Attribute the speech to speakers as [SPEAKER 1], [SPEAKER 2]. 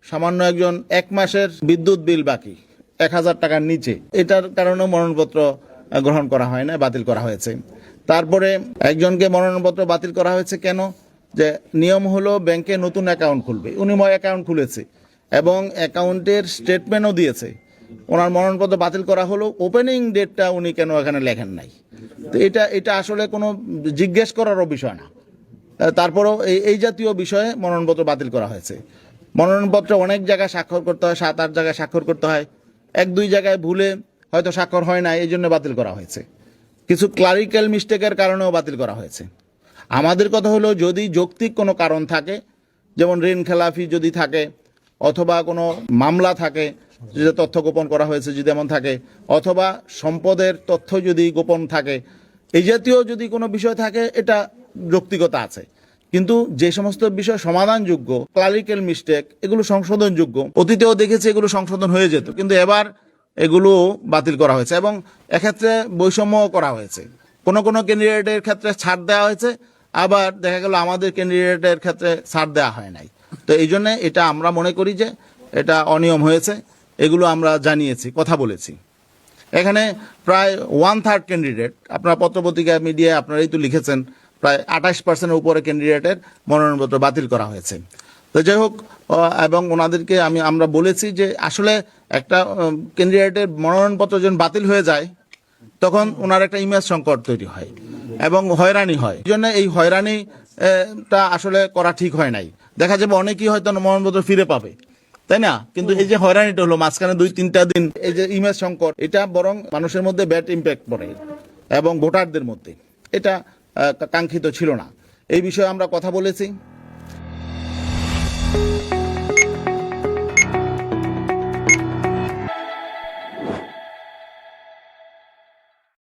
[SPEAKER 1] সামান্য একজন 1 মাসের বিদ্যুৎ বিল বাকি 1000 টাকার নিচে, এটার কারণে মনোনয়নপত্র গ্রহণ করা হয় না, বাতিল করা হয়েছে। তারপরে একজনকে মনোনয়নপত্র বাতিল করা হয়েছে কেন? যে নিয়ম হলো ব্যাংকে নতুন অ্যাকাউন্ট খুলবে, উনি অ্যাকাউন্ট খুলেছে এবং অ্যাকাউন্টের স্টেটমেন্টও দিয়েছে, ওনার মনোনয়নপত্র বাতিল করা হলো, ওপেনিং ডেটটা উনি কেন এখানে লেখেন নাই। তো এটা আসলে কোনো জিজ্ঞেস করারও বিষয় না। তারপরেও এই জাতীয় বিষয়ে মনোনয়নপত্র বাতিল করা হয়েছে। মনোনয়নপত্রে অনেক জায়গায় স্বাক্ষর করতে হয়, 7-8 জায়গায় স্বাক্ষর করতে হয়, 1-2 জায়গায় ভুলে হয়তো স্বাক্ষর হয় না, এই জন্য বাতিল করা হয়েছে। কিছু ক্লারিক্যাল মিস্টেকের কারণেও বাতিল করা হয়েছে। আমাদের কথা হলো যদি যৌক্তিক কোনো কারণ থাকে, যেমন ঋণ খেলাফি যদি থাকে, অথবা কোনো মামলা থাকে যে তথ্য গোপন করা হয়েছে যদি এমন থাকে, অথবা সম্পদের তথ্য যদি গোপন থাকে, এই জাতীয় যদি কোনো বিষয় থাকে, এটা যৌক্তিকতা আছে। কিন্তু যে সমস্ত বিষয় সমাধানযোগ্য, ক্লারিক্যাল মিস্টেক, এগুলো সংশোধনযোগ্য, অতীতেও দেখেছি এগুলো সংশোধন হয়ে যেত, কিন্তু এবার এগুলো বাতিল করা হয়েছে এবং এক্ষেত্রে বৈষম্য করা হয়েছে। কোনো কোনো ক্যান্ডিডেটের ক্ষেত্রে ছাড় দেওয়া হয়েছে, আবার দেখা গেল আমাদের ক্যান্ডিডেটের ক্ষেত্রে ছাড় দেওয়া হয় নাই। তো এই জন্যে এটা আমরা মনে করি যে এটা অনিয়ম হয়েছে, এগুলো আমরা জানিয়েছি, কথা বলেছি। এখানে প্রায় 1/3 ক্যান্ডিডেট, আপনারা পত্রপত্রিকা মিডিয়ায় আপনারাই তো লিখেছেন, প্রায় 28% উপরে ক্যান্ডিডেটের মনোনয়নপত্র বাতিল করা হয়েছে। তো যাই হোক, এবং ওনাদেরকে আমরা বলেছি যে আসলে একটা ক্যান্ডিডেটের মনোনয়নপত্র যখন বাতিল হয়ে যায় তখন ওনার একটা ইমেজ সংকট তৈরি হয় এবং হয়রানি হয়। এই জন্য এই হয়রানিটা আসলে করা ঠিক হয় নাই। দেখা যাবে অনেকেই হয়তো মনোনয়নপত্র ফিরে পাবে, তাই না? কিন্তু এই যে হয়রানিটা হলো মাঝখানে 2-3টা দিন, এই যে ইমেজ সংকট, এটা বরং মানুষের মধ্যে ব্যাড ইম্প্যাক্ট পড়ে এবং ভোটারদের মধ্যে, এটা কাঙ্ক্ষিত ছিল না। এই বিষয়ে আমরা কথা বলেছি।